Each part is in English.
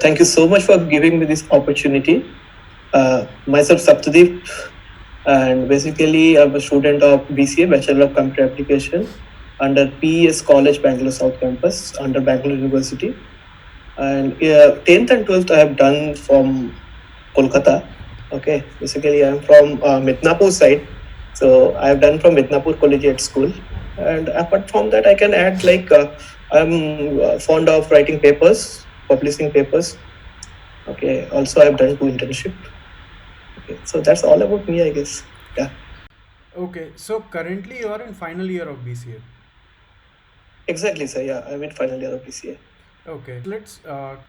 Thank you so much for giving me this opportunity. Myself Saptadeep, and basically I'm a student of BCA, Bachelor of Computer Application, under PES College, Bangalore South Campus, under Bangalore University. And 10th and 12th I have done from Kolkata. Okay, basically I'm from Midnapur side, so I have done from Midnapur Collegiate School. And apart from that, I can add I'm fond of writing papers, publishing papers. Okay. Also, I've done two internship. Okay. So that's all about me, I guess. Yeah. Okay, so currently you are in final year of BCA. Exactly, sir. Yeah. I'm in final year of BCA. Okay, let's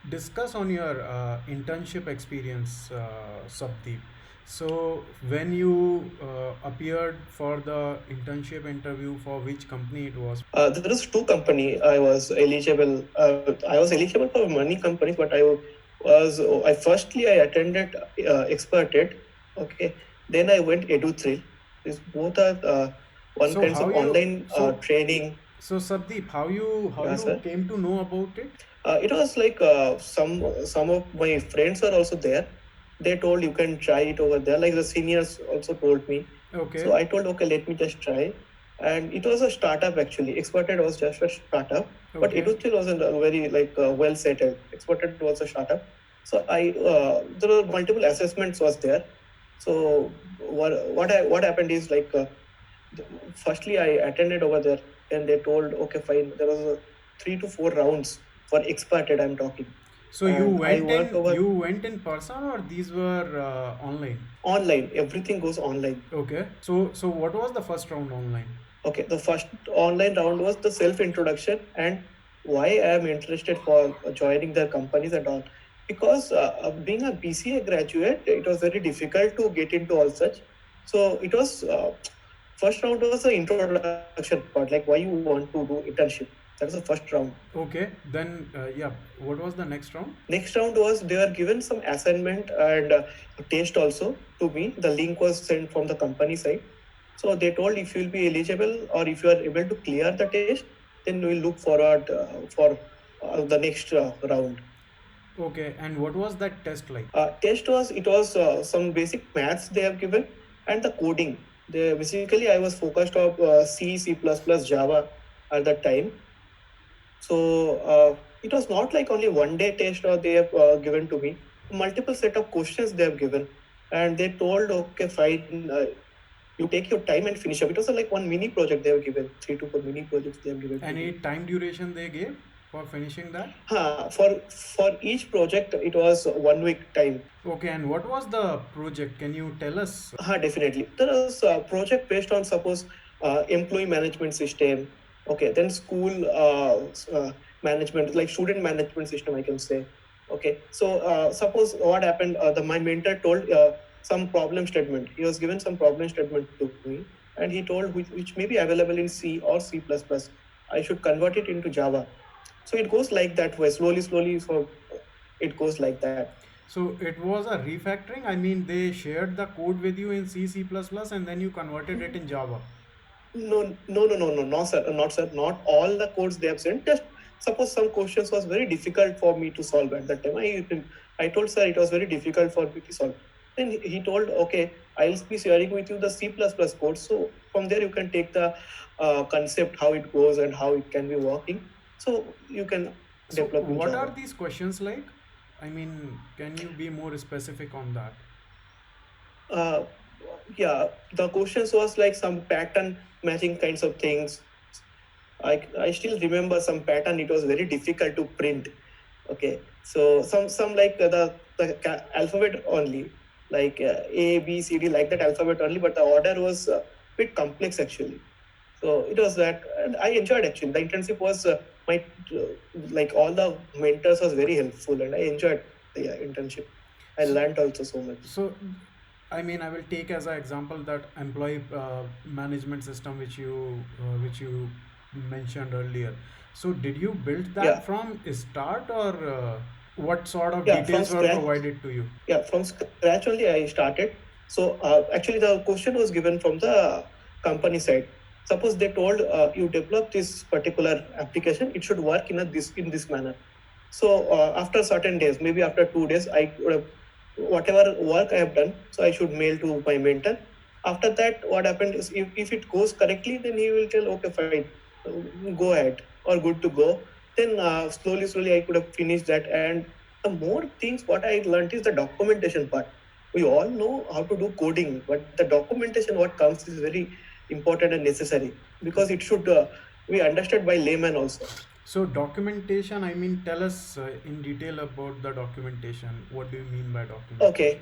discuss on your internship experience, Sabdeep. So, when you appeared for the internship interview, for which company it was? There was two company I was eligible. I was eligible for many companies, but I firstly I attended Experted. Okay. Then I went EduThrill. These both are one So kinds how of you online so training. so Sabdeep, how Yeah, you sir. came to know about it? It was like some of my friends were also there. They told you can try it over there. Like the seniors also told me. So Okay, I told okay, let me just try. And it was a startup actually. Experted was just a startup, but okay. Edustill wasn't very well settled. Experted was a startup. So there were multiple assessments was there. So what happened is firstly I attended over there. Then they told okay fine. There was 3 to 4 rounds for experted I'm talking, So and I worked over you went in person or these were online? online. Everything goes online. Okay. So what was the first round online? Okay, the first online round was the self introduction and why I am interested for joining their companies and all. Because being a BCA graduate, it was very difficult to get into all such. So it was first round was the introduction part, like why you want to do internship. That was the first round. Okay. Then yeah. What was the next round? Next round was they were given some assignment and test also to me. The link was sent from the company side. So they told if you'll be eligible or if you are able to clear the test, then we'll look forward for the next round. Okay. And what was that test like? Test was it was some basic maths they have given and the coding. They basically I was focused on C, C++, Java at that time. So it was not like only one day test or they have given to me. Multiple set of questions they have given, and they told, okay, fine, you take your time and finish up. It was like one mini project they have given, 3 to 4 mini projects they have given to Any me. time duration they gave for finishing that? For each project, it was 1 week time. Okay. And what was the project? Can you tell us? Definitely. There is a project based on suppose employee management system. Okay, then school management, like student management system, I can say. Okay, so suppose what happened, my mentor told some problem statement. He was given some problem statement to me, and he told which may be available in C or C++. I should convert it into Java. So it goes like that way, slowly, slowly. So it goes like that. So it was a refactoring. I mean, they shared the code with you in C, C++, and then you converted it in Java. No, sir, not sir, not all the codes they have sent. Just suppose some questions was very difficult for me to solve at that time. I told sir it was very difficult for me to solve. Then he told, okay, I'll be sharing with you the C++ code. So from there you can take the concept how it goes and how it can be working. So you can So develop in what are Java. these questions like? I mean, can you be more specific on that? Uh, yeah, the questions was like some pattern matching kinds of things. I still remember some pattern. It was very difficult to print. Okay, so some like the alphabet only, like A B C D like that alphabet only, but the order was bit complex actually. So it was that, and I enjoyed actually. The internship was my like all the mentors was very helpful, and I enjoyed the internship. I So, learned also so much. so I mean, I will take as an example that employee management system which you mentioned earlier. So, did you build that Yeah, from start or what sort of yeah, from details were scratch. provided to you? Yeah, from scratch only I started. So actually the question was given from the company side. Suppose they told you develop this particular application, it should work in this manner. So after certain days, maybe after 2 days, I would have whatever work I have done. So I should mail to my mentor. After that, what happened is if it goes correctly, then he will tell, okay, fine, go ahead or good to go. Then slowly, I could have finished that. And the more things what I learned is the documentation part. We all know how to do coding, but the documentation what comes is very important and necessary because it should be understood by layman also. So documentation, I mean, tell us in detail about the documentation. What do you mean by documentation? Okay,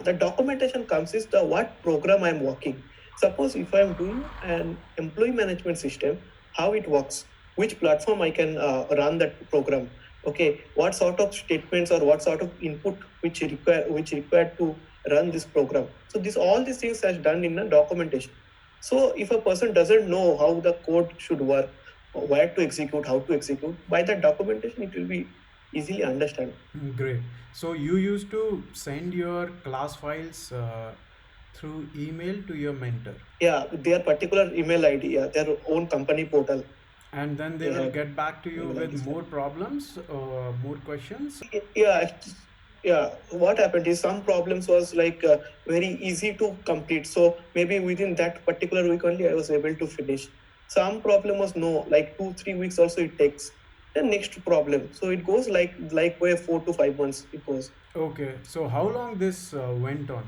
the documentation comes is the what program I'm working. Suppose if I'm doing an employee management system, how it works, which platform I can run that program. Okay, what sort of statements or what sort of input which required to run this program. So this all these things are done in a documentation. So if a person doesn't know how the code should work, where to execute, how to execute, by that documentation it will be easily understand. Great. So you used to send your class files through email to your mentor, Yeah, their particular email ID, yeah, their own company portal. and then they They will have get back to you email with IDs. more problems, more questions. Yeah, yeah. What happened is some problems was like very easy to complete. So maybe within that particular week only, I was able to finish. Some problem was no, like 2 3 weeks also it takes. The next problem. So it goes like way 4 to 5 months. It goes Okay. So how long this went on?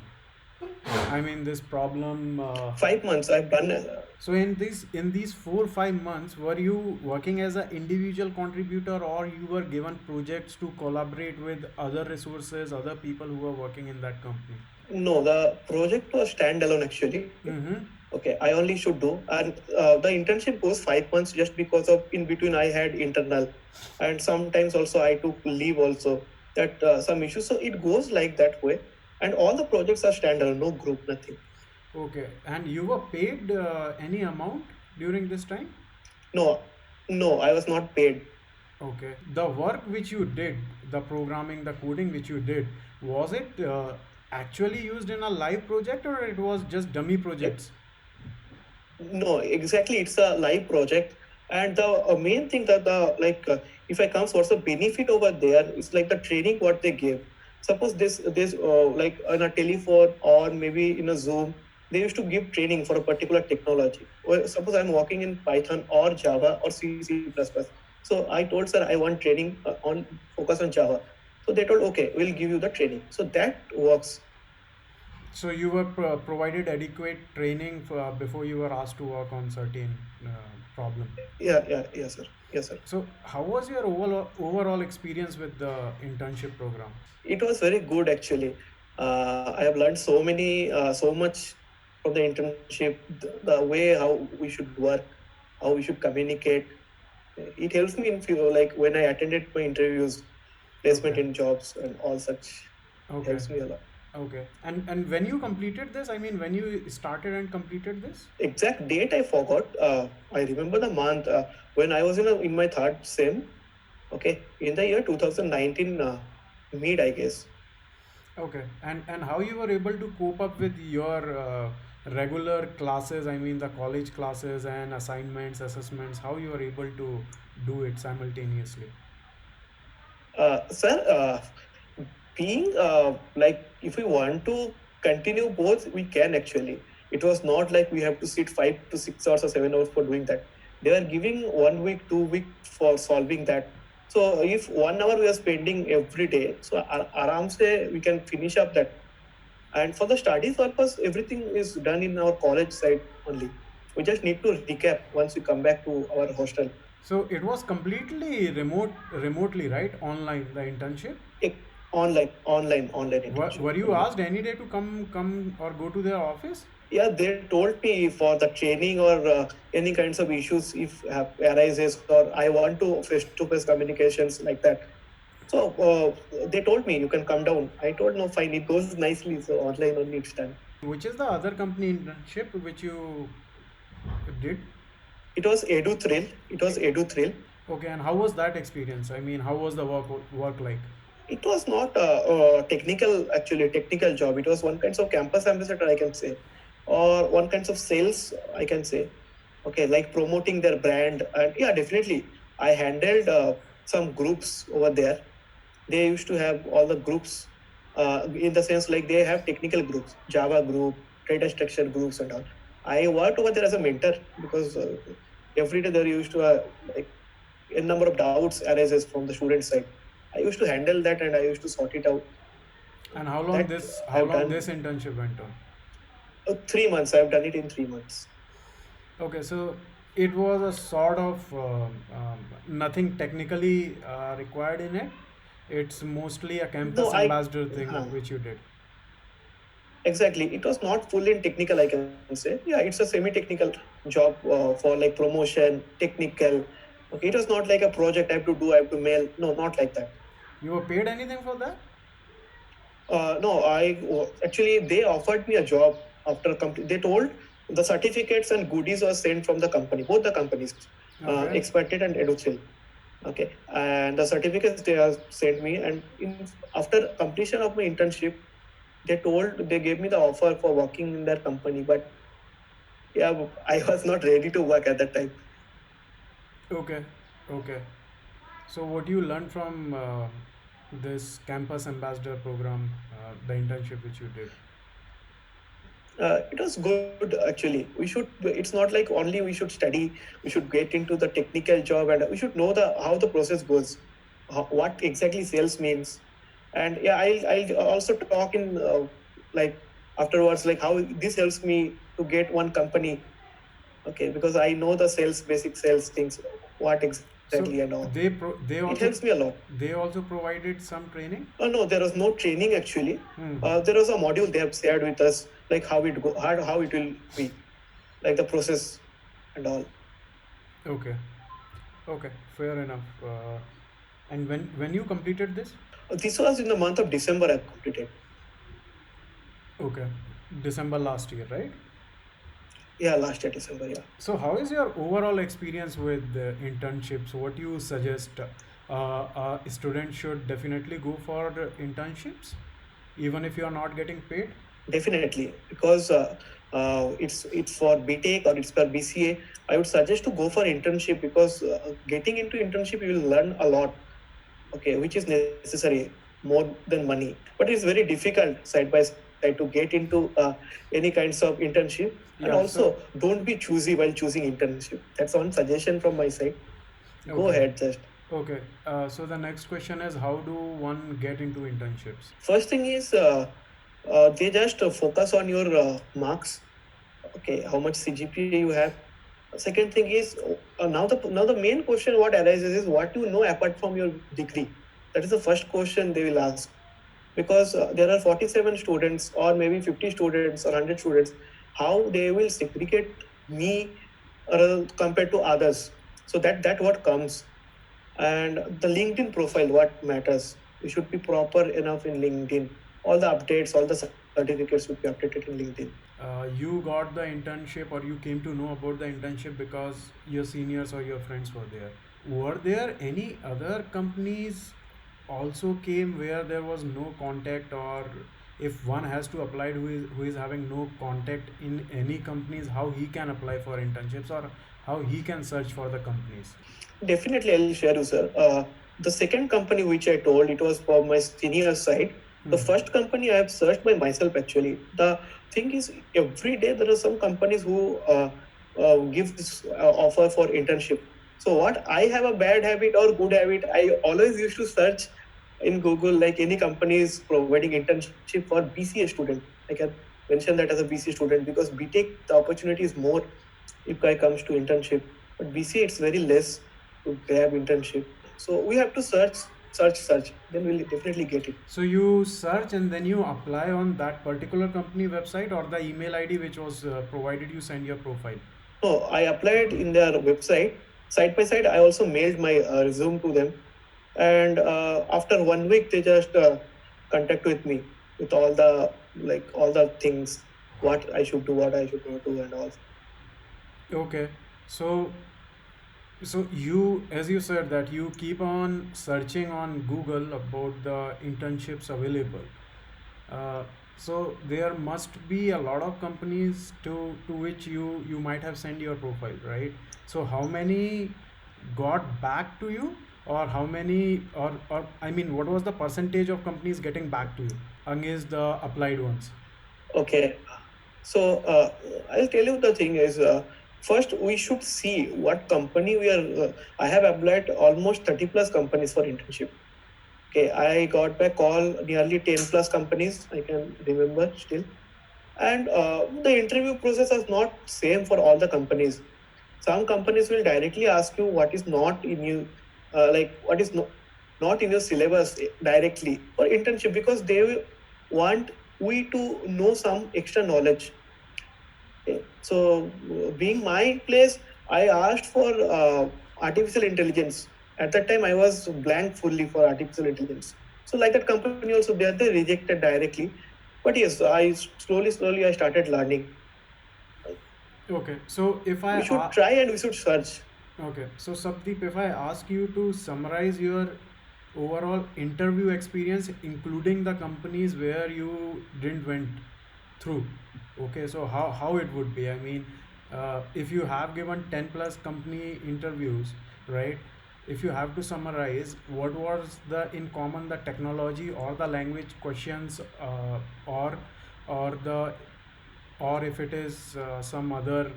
I mean, this problem. 5 months. I've done. So in these 4 5 months, were you working as an individual contributor, or you were given projects to collaborate with other resources, other people who were working in that company? No, the project was standalone actually. Mm-hmm. Okay, I only should do, and the internship goes 5 months just because of in between I had internal, and sometimes also I took leave also that some issues. So it goes like that way, and all the projects are standalone, no group, nothing. Okay. And you were paid any amount during this time? No, no, I was not paid. Okay. The work which you did, the programming, the coding which you did, was it actually used in a live project, or it was just dummy It, projects? no, exactly, it's a live project, and the main thing that the if I comes, what's the benefit over there? It's like the training what they give. Suppose this like on a telephone or maybe in a Zoom, they used to give training for a particular technology. Or suppose I'm working in Python or Java or C++. So I told sir I want training on focus on Java. So they told okay, we'll give you the training. So that works. So you were provided adequate training for, before you were asked to work on certain problem. Yes sir, yes sir. So how was your overall experience with the internship program? It was very good actually. I have learned so much from the internship, the way how we should work, how we should communicate. It helps me in few, like when I attended my interviews, placement Okay. in jobs and all such. It Okay. helps me a lot. Okay. And when you completed this, I mean, when you started and completed this? Exact date I forgot. I remember the month when I was in my third sem. Okay, in the year 2019, mid I guess. Okay. And how you were able to cope up with your regular classes, I mean the college classes and assignments, assessments, how you were able to do it simultaneously? Sir, being like if we want to continue both, we can actually. It was not like we have to sit 5 to 6 hours or 7 hours for doing that. They were giving 1 week, 2 week for solving that. So if 1 hour we are spending every day, so aram se we can finish up that. And for the study purpose, everything is done in our college side only. We just need to recap once we come back to our hostel. So it was completely remotely, right? Online, the internship. Eh, online internship. Were you asked any day to come or go to their office? Yeah, they told me for the training or any kinds of issues if arises or I want to face-to-face communications like that. So they told me you can come down. I told no, fine, it goes nicely. So online only it's done. Which is the other company internship which you did? It was Edu Thrill. It was Edu Thrill. Okay, and how was that experience? I mean, how was the work like? It was not a technical, actually technical job. It was one kinds of campus ambassador, I can say, or one kinds of sales, I can say. Okay, like promoting their brand, and yeah, definitely, I handled some groups over there. They used to have all the groups, in the sense like they have technical groups, Java group, data structure groups, and all. I worked over there as a mentor because every day there used to like a number of doubts arises from the student side. I used to handle that and I used to sort it out. And That how I've long this done. internship went on? 3 months. I've done it in 3 months. Okay, so it was a sort of nothing technically required in it. It's mostly a No, campus I. ambassador thing Huh. which you did. Exactly. It was not fully in technical, I can say. Yeah, it's a semi-technical job for like promotion, technical. Okay, it was not like a project I have to do, I have to mail. No, not like that. You were paid anything for that? No, actually they offered me a job after complete. They told the certificates and goodies were sent from the company, both the companies, Okay. Experted and Educil. Okay, and the certificates they have sent me, and after completion of my internship, they gave me the offer for working in their company, but yeah, I was not ready to work at that time. Okay. Okay. So what you learned from this campus ambassador program, the internship which you did? It was good actually. We should. It's not like only we should study. We should get into the technical job, and we should know the how the process goes, what exactly sales means, and yeah, I'll also talk in like afterwards, like how this helps me to get one company. Okay, because I know the sales, basic sales things, what exactly and So all. they It helps also me a lot. provided some training. No, there was no training actually. Hmm. There was a module they have shared with us, like how it will be, like the process and all. Okay. Okay. Fair enough. And when you completed this? This was in the month of December. I completed. Okay. December last year, right? Yeah, last year December. Yeah. So, how is your overall experience with internships? What do you suggest? A student should definitely go for internships, even if you are not getting paid. Definitely, because it's for BTech or it's for BCA. I would suggest to go for internship because getting into internship you will learn a lot. Okay, which is necessary more than money, but it's very difficult side by side to get into any kinds of internship. And Yeah. also, So, don't be choosy while choosing internship. That's one suggestion from my side. Go okay. ahead, just. Okay. So the next question is, how do one get into internships? First thing is they just focus on your marks. Okay, how much CGPA you have. Second thing is now the main question what arises is what you know apart from your degree. That is the first question they will ask, because there are 47 students or maybe 50 students or 100 students. How they will segregate me compared to others? So that what comes. And the LinkedIn profile, what matters. You should be proper enough in LinkedIn. All the updates, all the certificates should be updated in LinkedIn. You got the internship, or you came to know about the internship because your seniors or your friends were there. Were there any other companies also came where there was no contact, or if one has to apply who is having no contact in any companies, how he can apply for internships, or how he can search for the companies? Definitely, I'll share you, sir. The second company which I told, it was for my senior side. The Hmm. first company I have searched by myself actually. The thing is, every day there are some companies who give this offer for internship. So what I have a bad habit or good habit, I always used to search in Google like any company is providing internship for BCA student. I can mention that as a BCA student because BTech the opportunity is more if guy comes to internship, but BCA it's very less to grab internship. So we have to search. Then we'll definitely get it. So you search and then you apply on that particular company website, or the email ID which was provided, you send your profile. No, I applied in their website. Side by side, I also mailed my resume to them, and after 1 week, they just contact with me with all the things what I should do, what I should not do, and all. Okay. So you, as you said, that you keep on searching on Google about the internships available. Uh, so there must be a lot of companies to which you might have sent your profile, right? So how many got back to you, or how many, or I mean, what was the percentage of companies getting back to you against the applied ones? Okay. So I'll tell you the thing is first we should see what company we are. I have applied almost 30 plus companies for internship. Okay, I got back call nearly 10 plus companies. I can remember still, and the interview process is not same for all the companies. Some companies will directly ask you what is not in you, like what is not in your syllabus directly for internship because they will want we to know some extra knowledge. Okay. So, being my place, I asked for artificial intelligence. At that time, I was blank fully for artificial intelligence. So, like that company also, they rejected directly. But yes, slowly, I started learning. Okay, so if We should try and we should search. okay, so Sapdeep, if I ask you to summarize your overall interview experience, including the companies where you didn't went through, okay, so how it would be? I mean, if you have given 10 plus company interviews, right? If you have to summarize, what was the in common the technology or the language questions, or the, or if it is some other,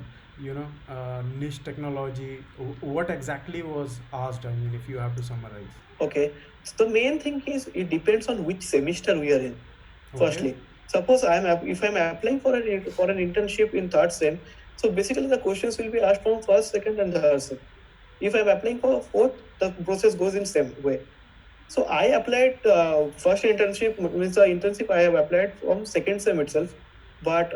niche technology, what exactly was asked? I mean, if you have to summarize. Okay. So the main thing is it depends on which semester we are in. Okay. Firstly, suppose if I'm applying for an internship in third sem, so basically the questions will be asked from first, second, and third sem. If I'm applying for fourth, the process goes in same way. So I applied first internship means the internship I have applied from second sem itself, but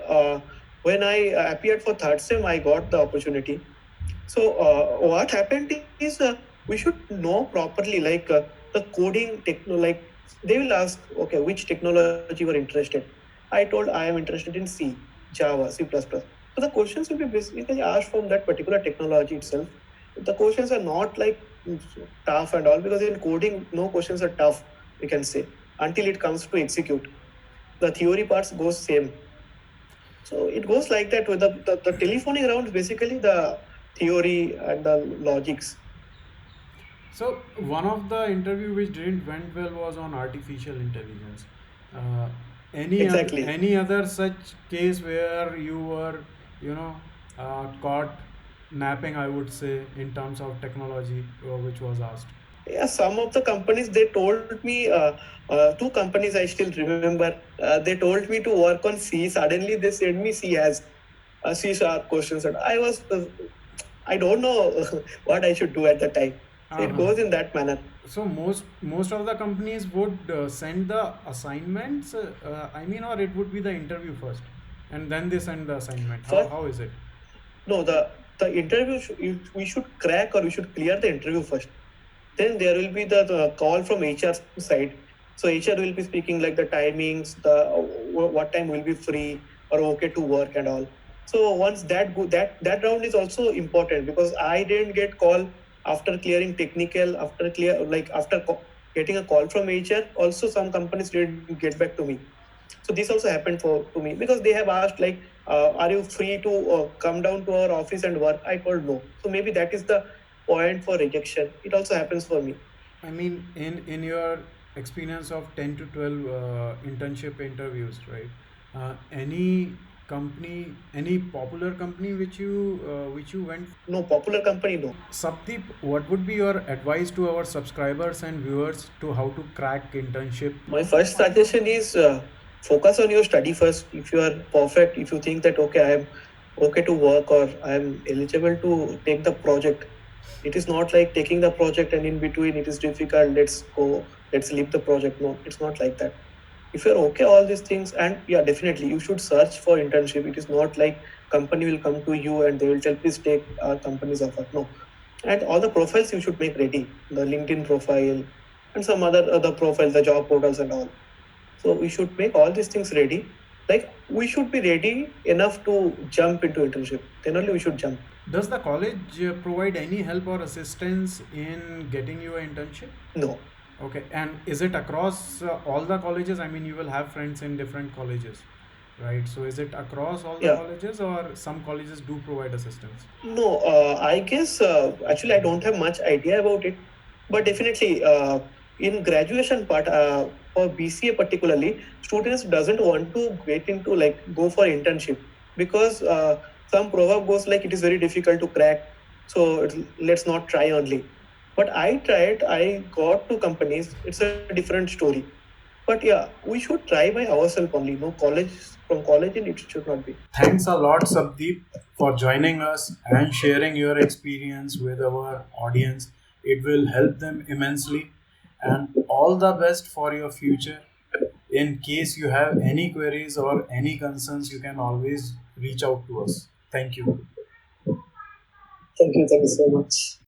when I appeared for third sem, I got the opportunity. So what happened is we should know properly, like the coding techno, like they will ask, okay, which technology you are interested. I told I am interested in C, Java, C++. So the questions will be basically asked from that particular technology itself. The questions are not like tough and all because in coding, no questions are tough. We can say until it comes to execute. The theory parts goes same. So it goes like that with the telephonic rounds, basically the theory and the logics. So one of the interview which didn't went well was on artificial intelligence. Uh, Exactly. any other such case where you were, caught napping, I would say, in terms of technology, which was asked. Yeah, some of the companies they told me, two companies I still remember. They told me to work on C. Suddenly they sent me C as C sharp questions, and I was I don't know what I should do at the time. So it Uh-huh. goes in that manner. So most of the companies would send the assignments. I mean, or it would be the interview first, and then they send the assignment. First, How is it? no, the interview we should crack or we should clear the interview first. Then there will be the call from HR side. So HR will be speaking like the timings, the what time will be free or okay to work and all. So once that round is also important because I didn't get call after clearing technical, after clear like after getting a call from HR. Also, some companies didn't get back to me. So this also happened for to me because they have asked like, are you free to come down to our office and work? I told no. So maybe that is the point for rejection. It also happens for me. I mean, in your experience of 10 to 12 internship interviews, right? Any company, any popular company which you went? No popular company, no. Sapdeep, what would be your advice to our subscribers and viewers to how to crack internship? My first suggestion is focus on your study first. If you are perfect, if you think that okay, I am okay to work or I am eligible to take the project, it is not like taking the project and in between it is difficult. Let's go, let's leave the project. No, it's not like that. If you're okay all these things, and yeah, definitely you should search for internship. It is not like company will come to you and they will tell please take our company's offer. No, and all the profiles you should make ready, the LinkedIn profile and some other profiles, the job portals and all. So we should make all these things ready. Like we should be ready enough to jump into internship, then only we should jump. Does the college provide any help or assistance in getting you an internship? No. Okay, and is it across all the colleges? I mean, you will have friends in different colleges, right? So is it across all the Yeah. colleges, or some colleges do provide assistance? No, I guess actually I don't have much idea about it. But definitely, in graduation part, for BCA particularly, students doesn't want to get into like go for internship because some proverb goes like it is very difficult to crack. So let's not try only. But I tried. I got to companies. It's a different story. But yeah, we should try by ourselves only. No college from college, and it should not be. Thanks a lot, Sabdeep, for joining us and sharing your experience with our audience. It will help them immensely. And all the best for your future. In case you have any queries or any concerns, you can always reach out to us. Thank you. Thank you. Thank you so much.